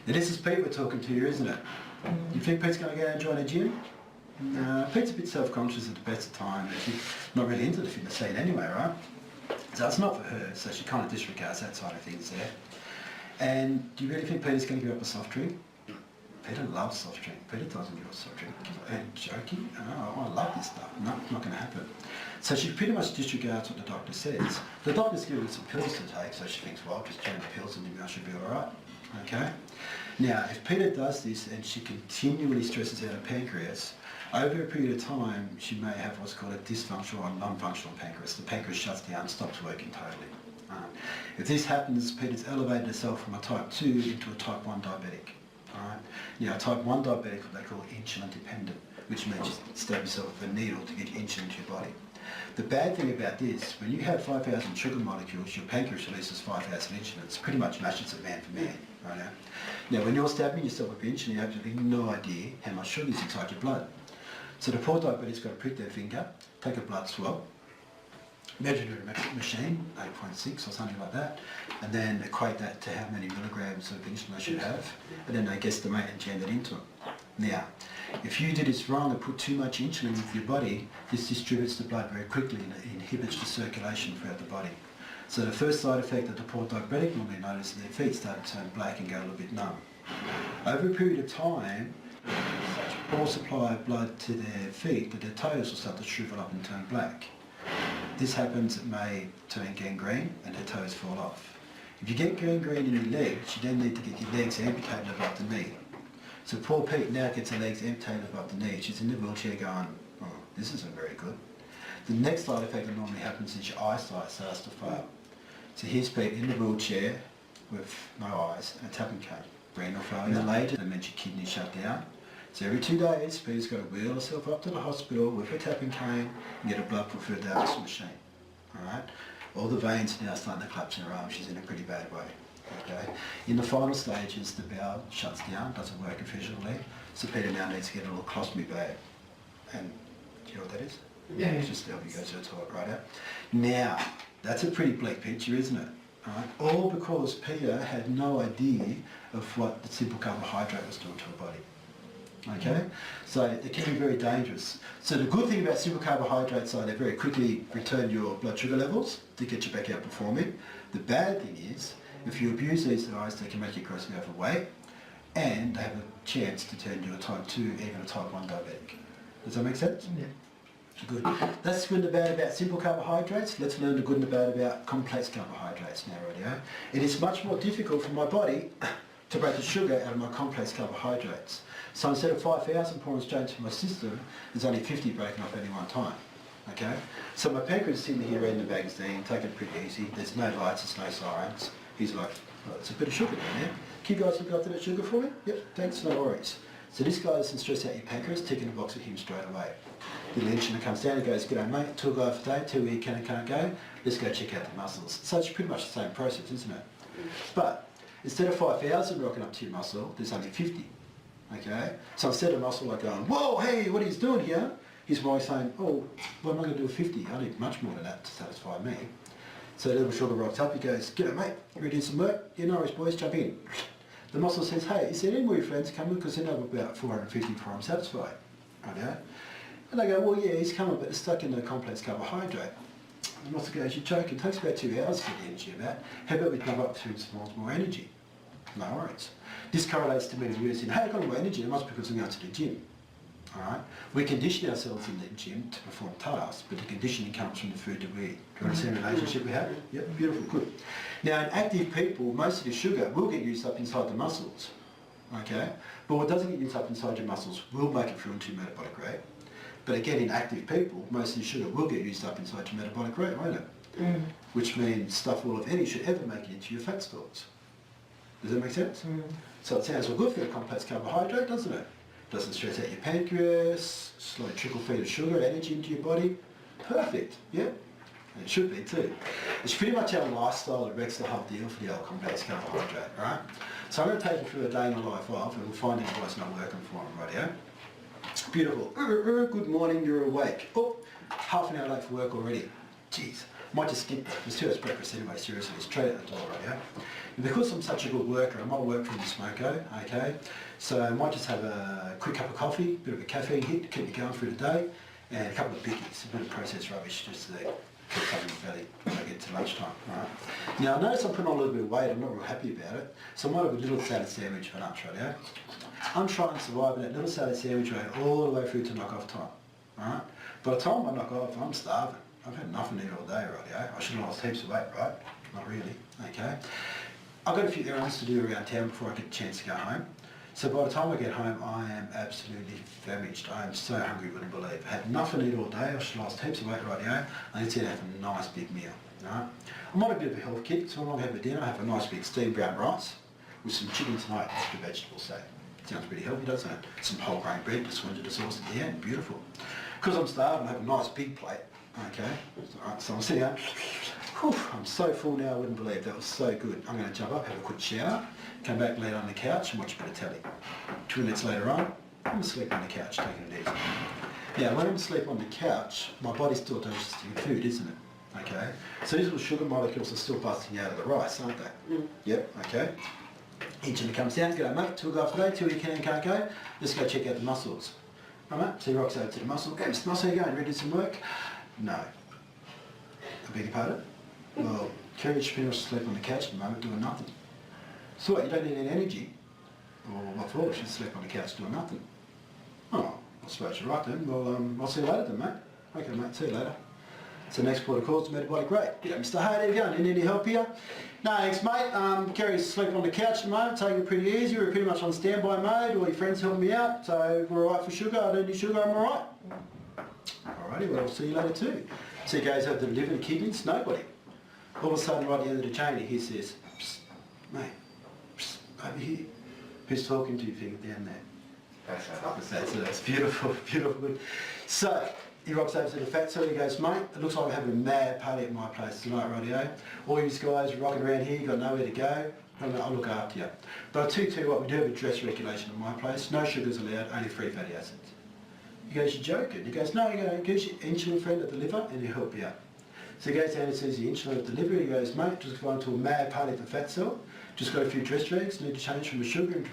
Now this is Pete we're talking to here, isn't it? You think Pete's going to go and join a gym? No, Pete's a bit self-conscious at the best of time. She's not really into the fitness scene anyway, right? So it's not for her, so she kind of disregards that side of things there. And do you really think Peter's going to give up a soft drink? Peter loves soft drink. Peter doesn't give up soft drink. Are you joking? Oh, I love this stuff. No, it's not going to happen. So she pretty much disregards what the doctor says. The doctor's given her some pills to take, so she thinks, well, I'll just change the pills and maybe I should be alright. Okay? Now, if Peter does this and she continually stresses out her pancreas, over a period of time, she may have what's called a dysfunctional or non-functional pancreas. The pancreas shuts down, stops working totally. If this happens, Peter's elevated herself from a type 2 into a type 1 diabetic. Alright? Now, a type 1 diabetic, what they call insulin dependent, which means you stab yourself with a needle to get insulin into your body. The bad thing about this, when you have 5,000 sugar molecules, your pancreas releases 5,000 insulin. It's pretty much matches it man for man. Right now, when you're stabbing yourself with insulin, you have absolutely no idea how much sugar is inside your blood. So the poor diabetic's got to prick their finger, take a blood swab, measure it in a machine, 8.6 or something like that, and then equate that to how many milligrams of insulin they should have, and then they guesstimate and jam it into it. Now, if you did this wrong and put too much insulin into your body, this distributes the blood very quickly and it inhibits the circulation throughout the body. So the first side effect that the poor diabetic normally notices is their feet start to turn black and go a little bit numb. Over a period of time, such a poor supply of blood to their feet that their toes will start to shrivel up and turn black. This happens, it may turn gangrene and their toes fall off. If you get gangrene in your legs, you then need to get your legs amputated above the knee. So poor Pete now gets her legs amputated above the knee. She's in the wheelchair going, oh, this isn't very good. The next side effect that normally happens is your eyesight starts to fail. So here's Pete in the wheelchair with no eyes and a tapping cane. Renal failure later, that means your kidney shut down. So every 2 days, Pete's got to wheel herself up to the hospital with her tapping cane and get her blood put through a dialysis machine. Alright? All the veins are now starting to collapse in her arm. She's in a pretty bad way. Okay? In the final stages, the bowel shuts down, doesn't work efficiently, so Peter now needs to get a little colostomy bag. And do you know what that is? Yeah. It's just to help you go to the toilet right out. Now, that's a pretty bleak picture, isn't it? Right? All because Peter had no idea of what the simple carbohydrate was doing to her body. Okay? So it can be very dangerous. So the good thing about simple carbohydrates are they very quickly return your blood sugar levels to get you back out performing. The bad thing is, if you abuse these guys, they can make you grossly overweight and they have a chance to turn you a type 2, even a type 1 diabetic. Does that make sense? Yeah. Good. That's the good and the bad about simple carbohydrates. Let's learn the good and the bad about complex carbohydrates now, radio. It is much more difficult for my body to break the sugar out of my complex carbohydrates. So instead of 5,000 pouring straight into my system, there's only 50 breaking off at any one time. Okay? So my pancreas is sitting here reading the magazine, taking it pretty easy. There's no lights, there's no sirens. He's like, oh, it's a bit of sugar down there. Can you guys look after that sugar for me? Yep, thanks, no worries. So this guy doesn't stress out your pancreas, ticking a box with him straight away. The insulin comes down and goes, g'day mate, tour guide for today, tell where you can and can't go, let's go check out the muscles. So it's pretty much the same process, isn't it? But instead of 5,000 rocking up to your muscle, there's only 50. Okay? So instead of muscle like going, whoa, hey, what he's doing here, he's more saying, oh, what am I going to do with 50? I need much more than that to satisfy me. So the little sugar rocks up, he goes, g'day mate, ready to do some work? Yeah, no worries boys, jump in. The muscle says, hey, is there any more of your friends coming? Because they're about 450 before I'm satisfied. Okay? And they go, well, yeah, he's coming, but they're stuck in a complex carbohydrate. The muscle goes, you're joking, it takes about 2 hours to get the energy out. How about we jump up to some more energy? No worries. This correlates to me using, hey, I've got more energy, it must be because I'm going to the gym. Alright? We condition ourselves in the gym to perform tasks, but the conditioning comes from the food that we eat. Do you understand the relationship we have? Yep, beautiful, good. Now in active people, most of the sugar will get used up inside the muscles. Okay? But what doesn't get used up inside your muscles will make it through into your metabolic rate. But again, in active people, most of the sugar will get used up inside your metabolic rate, won't it? Which means stuff all of any should ever make it into your fat stores. Does that make sense? So it sounds all good for a complex carbohydrate, doesn't it? Doesn't stress out your pancreas, slow trickle feed of sugar, energy into your body. Perfect, yeah? And it should be too. It's pretty much our lifestyle that wrecks the whole deal for the old complex carbohydrate, right? So I'm going to take you through a day in the life of, and we'll find out what's not working for them, right here. Beautiful. Good morning, you're awake. Oh, half an hour late for work already. Jeez. Might just skip the serious breakfast anyway, seriously, straight out the door, right, yeah? And because I'm such a good worker, I might work from the smoko, okay? So I might just have a quick cup of coffee, a bit of a caffeine hit to keep me going through the day, and a couple of bickies, a bit of processed rubbish, just to keep covering the belly when I get to lunchtime, right? Now I notice I'm putting on a little bit of weight, I'm not real happy about it, so I might have a little salad sandwich for lunch, right, yeah? I'm trying to survive in that little salad sandwich right all the way through to knock-off time, right? By the time I knock off, I'm starving. I've had nothing to eat all day, right, yeah? I should have lost heaps of weight, right? Not really, okay? I've got a few errands to do around town before I get a chance to go home. So by the time I get home, I am absolutely famished. I am so hungry, you wouldn't believe. I had nothing to eat all day. I should have lost heaps of weight, right, yeah? I need to have a nice big meal, right? I'm on a bit of a health kick, so when I have a dinner, I have a nice big steamed brown rice with some chicken tonight and extra vegetables, so sounds pretty healthy, doesn't it? Some whole grain bread, just wanted the sauce at the end, beautiful. Because I'm starving, I have a nice big plate, okay? Alright, so I'm sitting there, whew, I'm so full now, I wouldn't believe that was so good. I'm going to jump up, have a quick shower, come back, lay on the couch and watch a bit of telly. 2 minutes later on, I'm asleep on the couch, taking it easy. Now, when I'm asleep on the couch, my body's still digesting food, isn't it? Okay? So these little sugar molecules are still busting out of the rice, aren't they? Yep, okay. Engine comes down, go, mate, 2 o'clock today, 2 you can and can't go, let's go check out the muscles. Right, mate, so he rocks over to the muscle, okay, Mr. Muscle, how you going, ready to do some work? No. I beg your pardon? Well, Kerry's pretty much asleep on the couch at the moment doing nothing. So what, you don't need any energy? Or what for? She's asleep on the couch doing nothing. Oh, I suppose you're right then. Well, I'll see you later then, mate. Okay, mate, see you later. So next port of call is metabolic rate. G'day, Mr. Hart, how you going? Need any help here? No, thanks, mate. Kerry's asleep on the couch at the moment, taking it pretty easy. We're pretty much on standby mode. All your friends helping me out, so we're alright for sugar. I don't need sugar, I'm alright. Alrighty, well, I'll see you later too. So he goes over to the liver and kidneys, nobody. All of a sudden, right at the end of the chain, he says, psst, mate, psst, over here. Who's talking to you, figure down there? That's beautiful, beautiful. Good. So, he rocks over to the fat cell, he goes, mate, it looks like we're having a mad party at my place tonight, radio. All you guys are rocking around here, you've got nowhere to go. I'll look after you. But I'll tell you what, we do have a dress regulation at my place. No sugars allowed, only free fatty acids. He goes, you're joking? He goes, no, he goes, your insulin friend at the liver and he'll help you out. So he goes down and sees the insulin at the liver, he goes, mate, just going to a mad party at the fat cell, just got a few dress regs, need to change from a sugar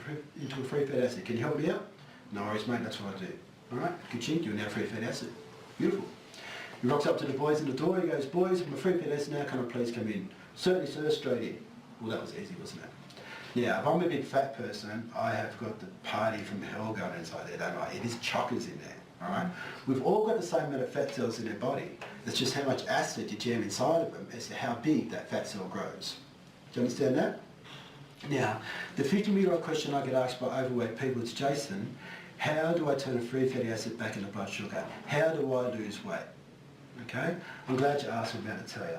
into a free fatty acid. Can you help me out? No worries, mate, that's what I do. Alright, good chink, you're now free fatty acid. Beautiful. He rocks up to the boys in the door, he goes, boys, I'm a free fatty acid now, can I please come in? Certainly, sir, straight in. Well, that was easy, wasn't it? Now, if I'm a big fat person, I have got the party from hell going inside there, don't I? It is chockers in there, alright? We've all got the same amount of fat cells in our body. It's just how much acid you jam inside of them as to how big that fat cell grows. Do you understand that? Now, the 50-metre question I get asked by overweight people is, Jason, how do I turn a free fatty acid back into blood sugar? How do I lose weight? Okay? I'm glad you asked me about to tell you.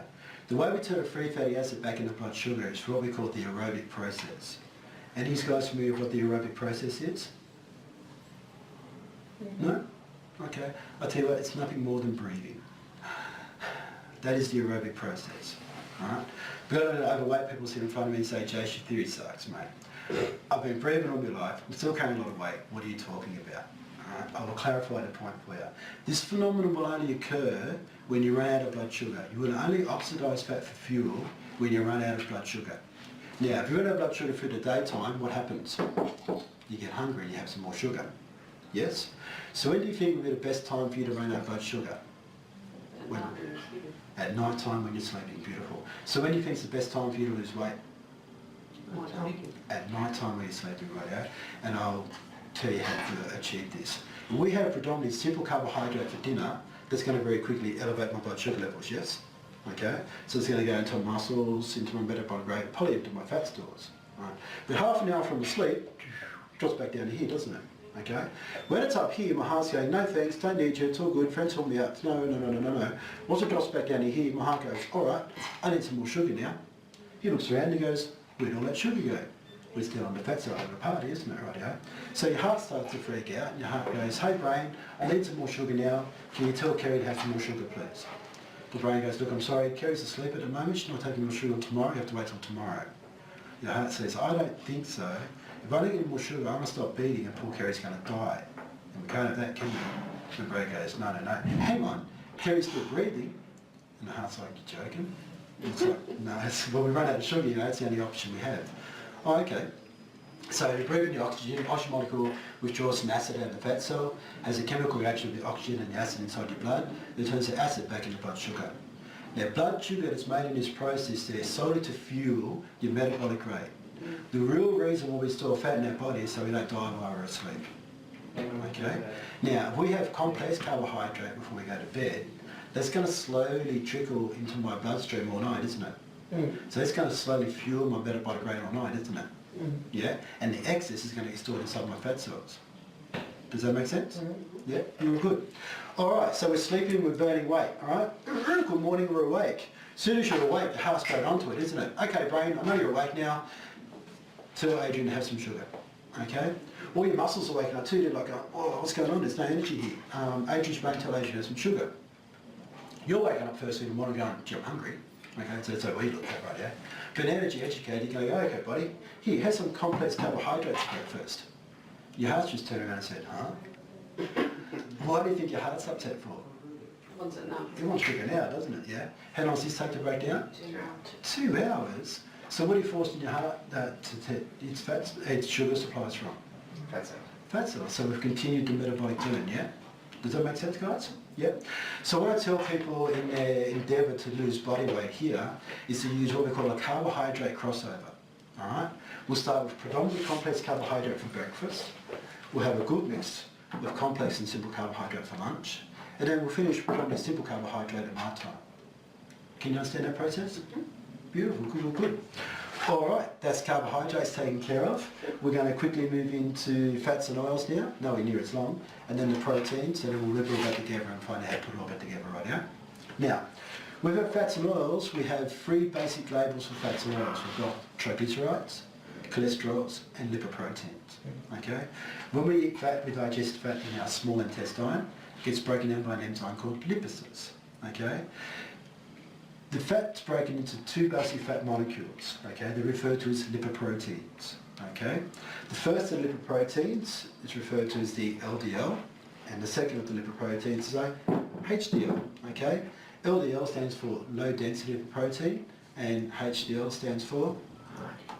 The way we turn a free fatty acid back into blood sugar is what we call the aerobic process. And you guys familiar with what the aerobic process is? No? Okay. I'll tell you what, it's nothing more than breathing. That is the aerobic process. Alright? But overweight people sit in front of me and say, Jace, your theory sucks, mate. I've been breathing all my life, I'm still carrying a lot of weight. What are you talking about? I will clarify the point for you. This phenomenon will only occur when you run out of blood sugar. You will only oxidise fat for fuel when you run out of blood sugar. Now, if you run out of blood sugar through the daytime, what happens? You get hungry and you have some more sugar. Yes? So when do you think would be the best time for you to run out of blood sugar? When? At night time when you're sleeping. Beautiful. So when do you think is the best time for you to lose weight? At night time when you're sleeping, right? And I'll tell you how to achieve this. We have predominantly simple carbohydrate for dinner that's going to very quickly elevate my blood sugar levels, yes? Okay? So it's going to go into my muscles, into my metabolic rate, probably into my fat stores. Right? But half an hour from sleep, drops back down to here, doesn't it? Okay? When it's up here, my heart's going, no thanks, don't need you, it's all good, friends help me out. No. Once it drops back down to here, my heart goes, alright, I need some more sugar now. He looks around and he goes, where'd all that sugar go? We're still on the fat side of the party, isn't it, rightio? So your heart starts to freak out and your heart goes, hey brain, I need some more sugar now. Can you tell Kerry to have some more sugar, please? The brain goes, look, I'm sorry, Kerry's asleep at the moment, she's not taking more sugar tomorrow, you have to wait till tomorrow. Your heart says, I don't think so. If I don't get any more sugar, I'm going to stop beating and poor Kerry's going to die. And we can't have that, can we? The brain goes, no. Hang on, Kerry's still breathing. And the heart's like, you joking? It's like, no, well, we run out of sugar, you know, it's the only option we have. Oh, okay. So breathing the oxygen molecule withdraws some acid out of the fat cell, has a chemical reaction with the oxygen and the acid inside your blood, it turns the acid back into blood sugar. Now blood sugar that's made in this process there is solely to fuel your metabolic rate. The real reason why we store fat in our body is so we don't die while we're asleep. Okay? Now if we have complex carbohydrate before we go to bed, that's going to slowly trickle into my bloodstream all night, isn't it? So it's going to slowly fuel my metabolic rate all night, isn't it? Yeah, and the excess is going to get stored inside my fat cells. Does that make sense? Yeah, you're good. All right, so we're sleeping, we're burning weight, all right? Good morning, we're awake. As soon as you're awake, the heart's straight onto it, isn't it? Okay, brain, I know you're awake now. Tell Adrian to have some sugar, okay? All your muscles are waking up too. They're like, oh, what's going on? There's no energy here. Adrian's brain tell Adrian to have some sugar. You're waking up first thing in the morning going, gee, I'm hungry. Okay, so that's how we look at right, yeah? But energy educated, you go, okay, buddy, here, have some complex carbohydrates for breakfast. Your heart's just turned around and said, huh? Why do you think your heart's upset for? Wants it now. It wants sugar now, doesn't it, yeah? How long does this take to break down? 2 hours. 2 hours? So what are you forcing your heart its sugar supplies from? Fat cell. Fat cells. So we've continued the metabolic turn, yeah? Does that make sense, guys? Yeah. So what I tell people in their endeavour to lose body weight here is to use what we call a carbohydrate crossover. All right? We'll start with predominantly complex carbohydrate for breakfast. We'll have a good mix of complex and simple carbohydrate for lunch. And then we'll finish with predominantly simple carbohydrate at night time. Can you understand that process? Beautiful, good, good. All right, that's carbohydrates taken care of. We're going to quickly move into fats and oils now, nowhere near as long, and then the proteins, and then we'll rip it all back together and find out how to put it all back together right now. Now, with our fats and oils, we have 3 basic labels for fats and oils. We've got triglycerides, cholesterols, and lipoproteins. Okay? When we eat fat, we digest fat in our small intestine. It gets broken down by an enzyme called lipases. Okay? The fat's broken into 2 basic fat molecules, okay? They're referred to as lipoproteins, okay? The first of the lipoproteins is referred to as the LDL, and the second of the lipoproteins is a HDL, okay? LDL stands for low density lipoprotein, and HDL stands for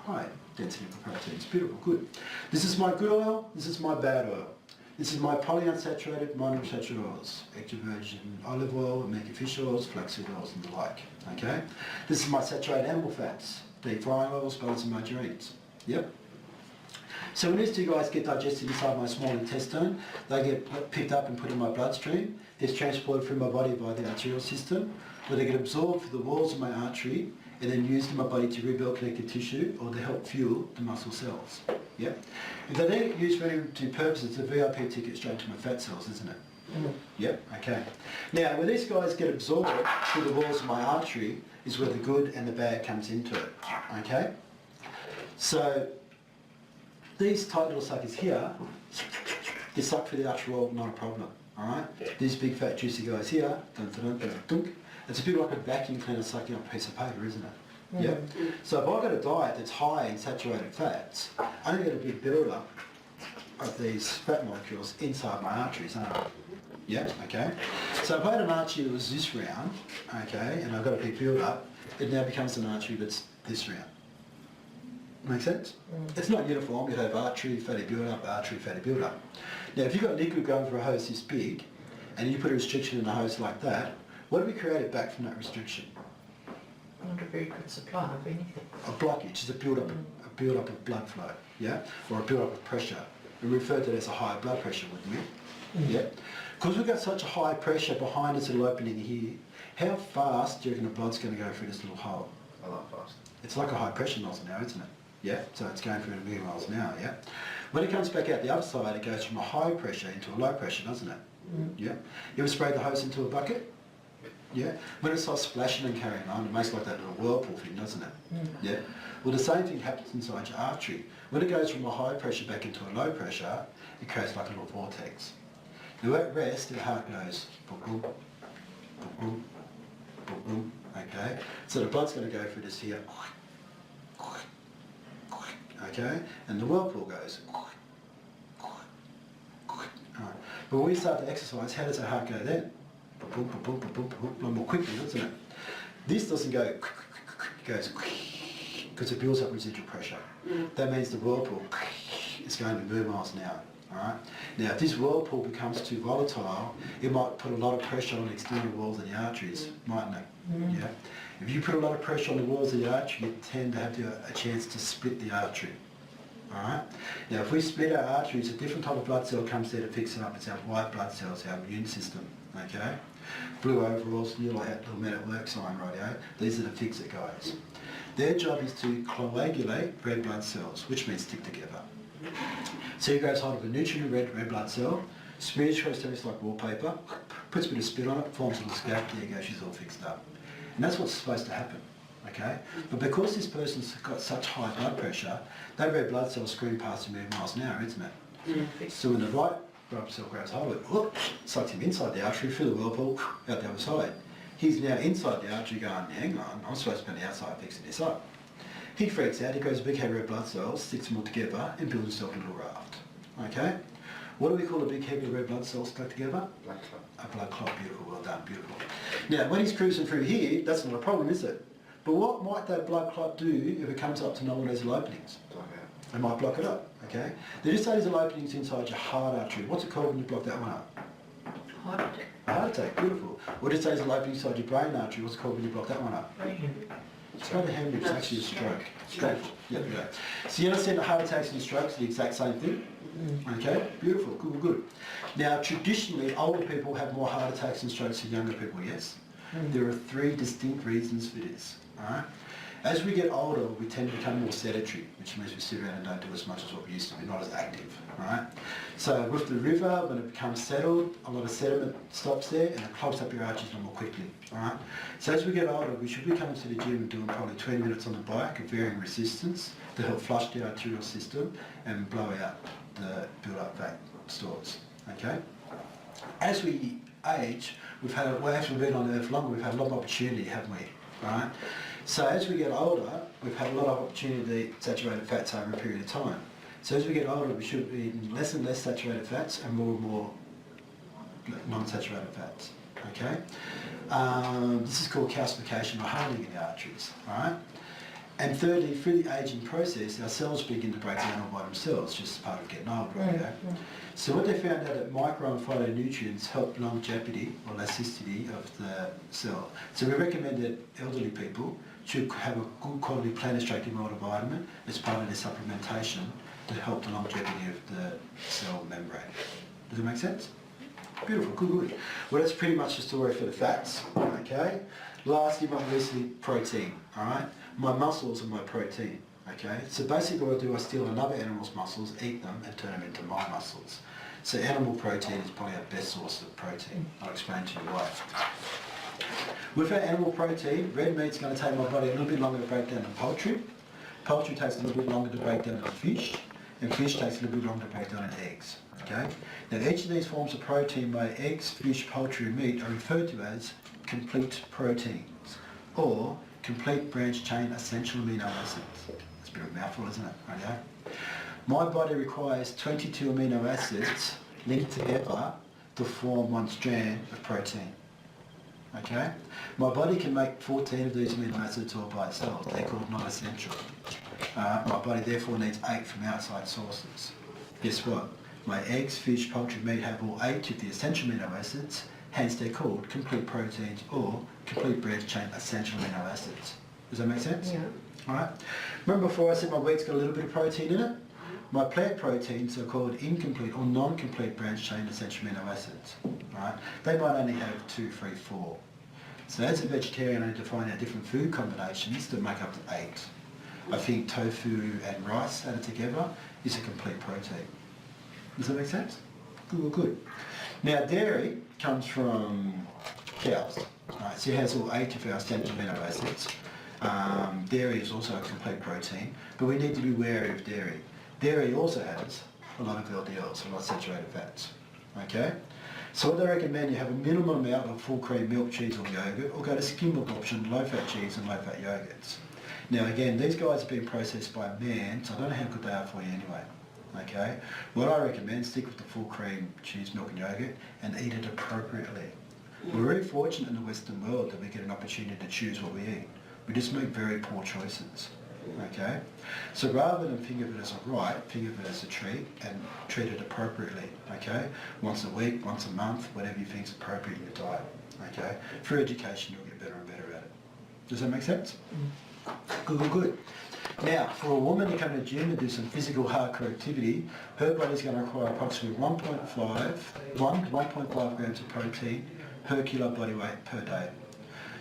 high density lipoproteins. Beautiful, good. This is my good oil, this is my bad oil. This is my polyunsaturated, monounsaturated oils, extra virgin olive oil, omega fish oils, flaxseed oils and the like, okay? This is my saturated animal fats, deep frying oils, butters and margarines, yep? So when these 2 guys get digested inside my small intestine, they get picked up and put in my bloodstream, it's transported through my body by the arterial system, where they get absorbed through the walls of my artery and then used in my body to rebuild connective tissue or to help fuel the muscle cells. Yeah. If they don't get used for any 2 purposes, it's a VIP ticket straight to my fat cells, isn't it? Yep, okay. Now, when these guys get absorbed through the walls of my artery is where the good and the bad comes into it, okay? So, these tight little suckers here, get sucked through the arterial wall, not a problem, alright? These big fat juicy guys here, dun, dun, dun, dun, dun, it's a bit like a vacuum cleaner sucking up a piece of paper, isn't it? Yeah. So if I've got a diet that's high in saturated fats, I'm going to get a big build-up of these fat molecules inside my arteries, aren't I? Yeah, okay. So if I had an artery that was this round, okay, and I've got a big build-up, it now becomes an artery that's this round. Make sense? It's not uniform. You have artery, fatty build-up, artery, fatty build-up. Now if you've got liquid going through a hose this big, and you put a restriction in a hose like that, what have we created back from that restriction? Not a very good supply of anything. A blockage is a build-up of blood flow, yeah? Or a build-up of pressure. We refer to it as a high blood pressure, wouldn't we? Yeah? Because we've got such a high pressure behind this little opening here, how fast do you reckon the blood's going to go through this little hole? A lot faster. It's like a high pressure nozzle now, isn't it? Yeah? So it's going through a million miles an hour, yeah? When it comes back out the other side, it goes from a high pressure into a low pressure, doesn't it? Yeah? You ever sprayed the hose into a bucket? Yeah? When it starts splashing and carrying on, it makes like that little whirlpool thing, doesn't it? Yeah? Well, the same thing happens inside your artery. When it goes from a high pressure back into a low pressure, it creates like a little vortex. Now at rest, the heart goes boom, boom, boom, boom, boom, okay? So the blood's going to go through this here, okay? And the whirlpool goes, But when we start to exercise, how does our heart go then? boom, boom, boom, boom, boom, boom, a lot more quickly, doesn't it? This doesn't go, it goes because it builds up residual pressure. That means the whirlpool is going to move miles an hour. Alright? Now if this whirlpool becomes too volatile, it might put a lot of pressure on the external walls of the arteries, mightn't it? Yeah. If you put a lot of pressure on the walls of the artery, you tend to have a chance to split the artery. Alright? Now if we split our arteries, a different type of blood cell comes there to fix it up. It's our white blood cells, our immune system. Okay? Blue overalls, you like that little men at work sign, rightio? These are the fix-it guys. Their job is to coagulate red blood cells, which means stick together. So he grabs hold of a nutrient red blood cell, smears cholesterol like wallpaper, puts a bit of spit on it, forms a little scab, there you go, she's all fixed up. And that's what's supposed to happen, okay? But because this person's got such high blood pressure, that red blood cell's screaming past a million miles an hour, isn't it? So when the right blood cell grabs hold of it, whoop, sucks him inside the artery, through the whirlpool, out the other side. He's now inside the artery going, hang on, I'm supposed to be on the outside fixing this up. He freaks out, he grabs a big heavy red blood cells, sticks them all together and builds himself a little raft. Okay? What do we call a big heavy red blood cell stuck together? Blood clot. A blood clot, beautiful, well done, beautiful. Now when he's cruising through here, that's not a problem, is it? But what might that blood clot do if it comes up to one of those openings? Block out. It might block it up, okay? There just say there's openings inside your heart artery. What's it called when you block that one up? Heart attack. A heart attack, beautiful. Or just say there's an opening inside your brain artery. What's it called when you block that one up? It's not a hemorrhage, it's actually a stroke. Stroke. Yeah, yeah. So you understand that heart attacks and strokes are the exact same thing? Okay, beautiful, good, good. Now traditionally older people have more heart attacks and strokes than younger people, yes? There are three distinct reasons for this, alright? As we get older, we tend to become more sedentary, which means we sit around and don't do as much as what we used to be, not as active, alright? So with the river, when it becomes settled, a lot of sediment stops there and it clogs up your arteries a lot more quickly, alright? So as we get older, we should be coming to the gym and doing probably 20 minutes on the bike of varying resistance to help flush the arterial system and blow out the build-up fat stores, okay? As we age, as we've been on Earth longer, we've had a lot of opportunity, haven't we, right? So as we get older, we've had a lot of opportunity to eat saturated fats over a period of time. So as we get older, we should be eating less and less saturated fats and more non-saturated fats, okay? This is called calcification or hardening in the arteries, alright? And thirdly, through the aging process, our cells begin to break down all by themselves, just as part of getting old, right? So what they found out that micro and phytonutrients help longevity or elasticity of the cell. So we recommend that elderly people should have a good quality plant-extracted multivitamin as part of their supplementation to help the longevity of the cell membrane. Does that make sense? Beautiful, good, good. Well, that's pretty much the story for the fats, okay? Lastly, but obviously, protein, alright? My muscles are my protein, okay? So basically what I do, I steal another animal's muscles, eat them, and turn them into my muscles. So animal protein is probably our best source of protein. I'll explain to you why. With our animal protein, red meat's going to take my body a little bit longer to break down than poultry. Poultry takes a little bit longer to break down than fish, and fish takes a little bit longer to break down than eggs, okay? Now each of these forms of protein by eggs, fish, poultry and meat are referred to as complete proteins, or complete branch chain essential amino acids. It's a bit of a mouthful, isn't it? Right. My body requires 22 amino acids linked together to form one strand of protein. Okay? My body can make 14 of these amino acids all by itself. They're called non-essential. My body therefore needs 8 from outside sources. Guess what? My eggs, fish, poultry, meat have all 8 of the essential amino acids, hence they're called complete proteins or complete branch chain essential amino acids. Does that make sense? Yeah. Alright. Remember before I said my wheat's got a little bit of protein in it? My plant proteins are called incomplete or non-complete branch chain essential amino acids. Right? They might only have 2, 3, 4. So as a vegetarian I need to find out different food combinations that make up to 8. I think tofu and rice added together is a complete protein. Does that make sense? Good, good. Now dairy comes from cows. Right? So it has all 8 of our essential amino acids. Dairy is also a complete protein, but we need to be wary of dairy. Dairy also has a lot of LDLs, a lot of saturated fats. Okay? So what they recommend, you have a minimum amount of full cream milk, cheese or yogurt, or go to skim milk option, low-fat cheese and low-fat yogurts. Now again, these guys have been processed by man, so I don't know how good they are for you anyway. Okay? What I recommend, stick with the full cream cheese, milk and yogurt and eat it appropriately. We're very fortunate in the Western world that we get an opportunity to choose what we eat. We just make very poor choices. Okay? So rather than think of it as a right, think of it as a treat and treat it appropriately. Okay? Once a week, once a month, whatever you think is appropriate in your diet. Okay? Through education you'll get better and better at it. Does that make sense? Good, good, good. Now, for a woman to come to the gym and do some physical hardcore activity, her body's going to require approximately 1.5 grams of protein per kilo body weight per day.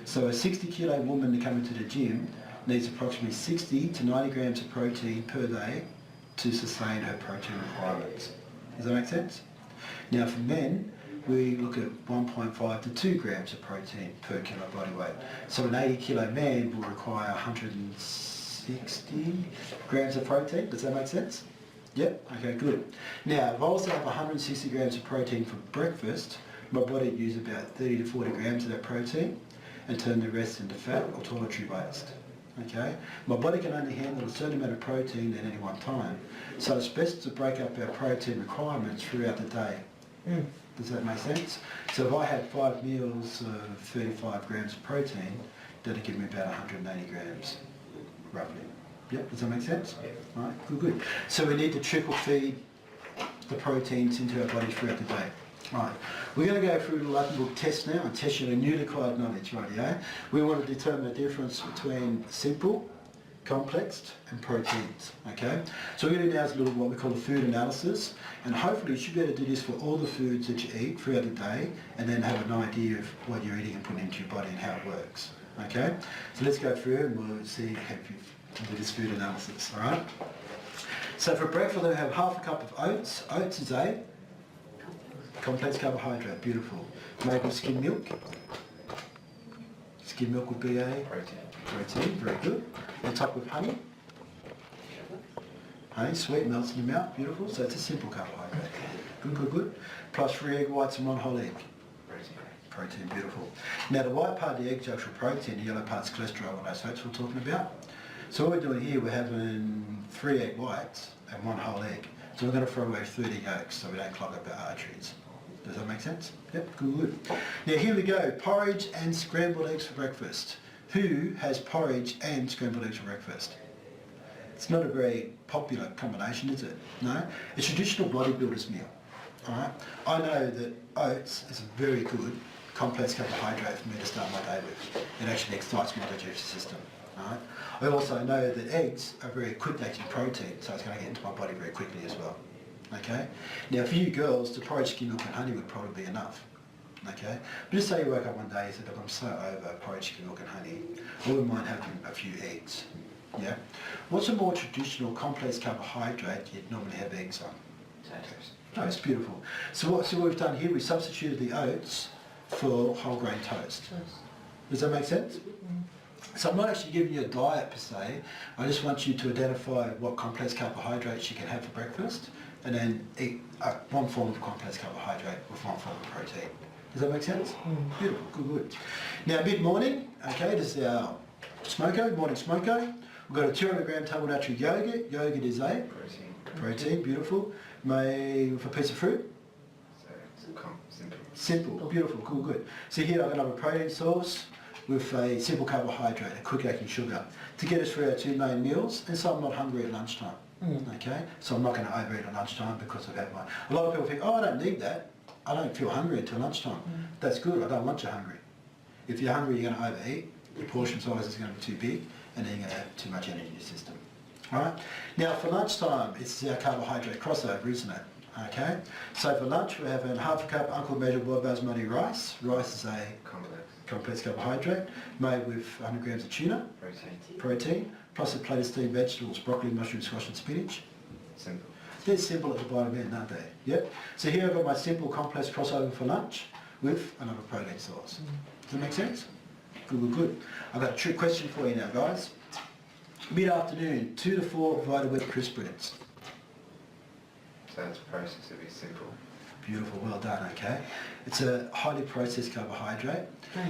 So a 60 kilo woman to come into the gym needs approximately 60 to 90 grams of protein per day to sustain her protein requirements. Does that make sense? Now for men, we look at 1.5 to 2 grams of protein per kilo body weight. So an 80 kilo man will require 160 grams of protein. Does that make sense? Yep, okay, good. Now, if I was to have 160 grams of protein for breakfast, my body would use about 30 to 40 grams of that protein and turn the rest into fat or toiletry waste. Okay? My body can only handle a certain amount of protein at any one time. So it's best to break up our protein requirements throughout the day. Does that make sense? So if I had 5 meals of 35 grams of protein, that'd give me about 180 grams, roughly. Yep, does that make sense? All right, good, good. So we need to trickle feed the proteins into our body throughout the day. Right, we're going to go through the Latin book test now and test your newly acquired knowledge, right, yeah? We want to determine the difference between simple, complex and proteins, okay? So we're going to do now is a little what we call a food analysis, and hopefully you should be able to do this for all the foods that you eat throughout the day and then have an idea of what you're eating and putting into your body and how it works, okay? So let's go through and we'll see how you do this food analysis, all right? So for breakfast I have half a cup of oats. Oats is a complex carbohydrate, beautiful. Made with skim milk. Skim milk would be a protein, very good. On top with honey. Honey, sweet, melts in your mouth, beautiful. So it's a simple carbohydrate. Good, good, good. Plus 3 egg whites and 1 whole egg. Protein, beautiful. Now the white part of the egg is actual protein, the yellow part's cholesterol and those fats we're talking about. So what we're doing here, we're having 3 egg whites and 1 whole egg. So we're going to throw away 30 yolks so we don't clog up our arteries. Does that make sense? Yep, good. Now here we go, porridge and scrambled eggs for breakfast. Who has porridge and scrambled eggs for breakfast? It's not a very popular combination, is it? No? It's a traditional bodybuilder's meal. Alright? I know that oats is a very good complex carbohydrate for me to start my day with. It actually excites my digestive system. Alright? I also know that eggs are very quick acting protein, so it's going to get into my body very quickly as well. Okay? Now for you girls, the porridge, skim milk and honey would probably be enough. Okay? But just say you woke up one day and said, look, I'm so over porridge, skim milk and honey, I wouldn't mind having a few eggs. Yeah? What's a more traditional complex carbohydrate you'd normally have eggs on? Toast, beautiful. So what we've done here, we substituted the oats for whole grain toast. Does that make sense? So I'm not actually giving you a diet per se, I just want you to identify what complex carbohydrates you can have for breakfast and then eat one form of complex carbohydrate with one form of protein. Does that make sense? Beautiful, good, good. Now mid-morning, okay, this is our smoko, morning smoko. We've got a 200 gram table natural yogurt. Yogurt is a protein, beautiful. Made with a piece of fruit. Simple, beautiful, cool, good. So here I'm going to have a protein source with a simple carbohydrate, a quick acting sugar, to get us through our 2 main meals, and so I'm not hungry at lunchtime. Okay, so I'm not going to overeat at lunchtime because I've had my... A lot of people think, oh, I don't need that. I don't feel hungry until lunchtime. That's good, I don't want you hungry. If you're hungry, you're going to overeat, your portion size is going to be too big, and then you're going to have too much energy in your system. Alright, now for lunchtime, it's our carbohydrate crossover, isn't it? Okay, so for lunch we're having half a cup Uncle Measure boiled basmati rice. Rice is a complex carbohydrate made with 100 grams of tuna, protein, plus a plate of steamed vegetables, broccoli, mushroom, squash and spinach. Simple. They're simple at the bottom end, aren't they? Yep. So here I've got my simple complex crossover for lunch with another protein source. Does that make sense? Good, good, good. I've got a trick question for you now, guys. Mid-afternoon, 2 to 4 Vita-Wheat crisp breads. So it's processed to be simple. Beautiful, well done, okay. It's a highly processed carbohydrate.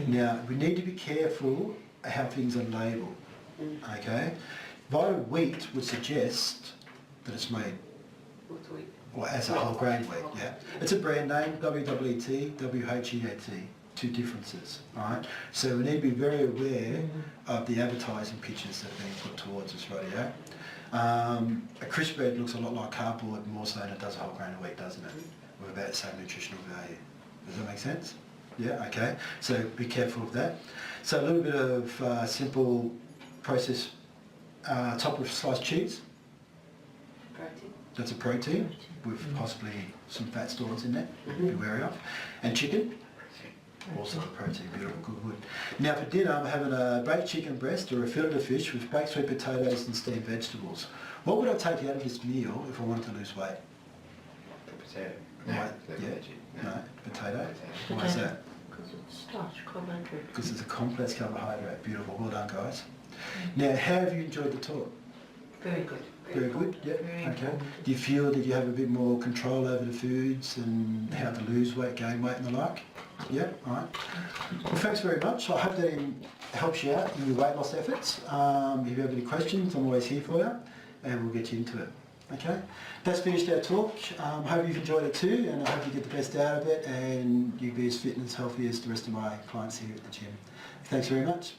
Now, we need to be careful how things are labelled, okay. Vita-Wheat would suggest that it's made or as a whole grain wheat, yeah. It's a brand name, WWET, WHEAT. two differences, right? So we need to be very aware of the advertising pictures that are being put towards us, rightio. A crisp bread looks a lot like cardboard more so than it does a whole grain of wheat, doesn't it? With about the same nutritional value. Does that make sense? Yeah, okay. So be careful of that. So a little bit of simple process, top of sliced cheese. Protein. That's a protein with possibly some fat stores in there. Be wary of. And chicken. Also a protein, beautiful, good. Now for dinner, I'm having a baked chicken breast or a fillet of fish with baked sweet potatoes and steamed vegetables. What would I take out of this meal if I wanted to lose weight? The potato. Right, The yeah. veggie. No, potato. Potato. Why is that? Because it's starch, carbohydrate. Because it's a complex carbohydrate. Beautiful, well done guys. Now, how have you enjoyed the talk? Very good. Very good, yeah, Very okay. informative. Do you feel that you have a bit more control over the foods and how to lose weight, gain weight and the like? Yeah, all right. Well, thanks very much. I hope that helps you out in your weight loss efforts. If you have any questions, I'm always here for you and we'll get you into it. Okay, that's finished our talk. Hope you've enjoyed it too, and I hope you get the best out of it and you be as fit and as healthy as the rest of my clients here at the gym. Thanks very much.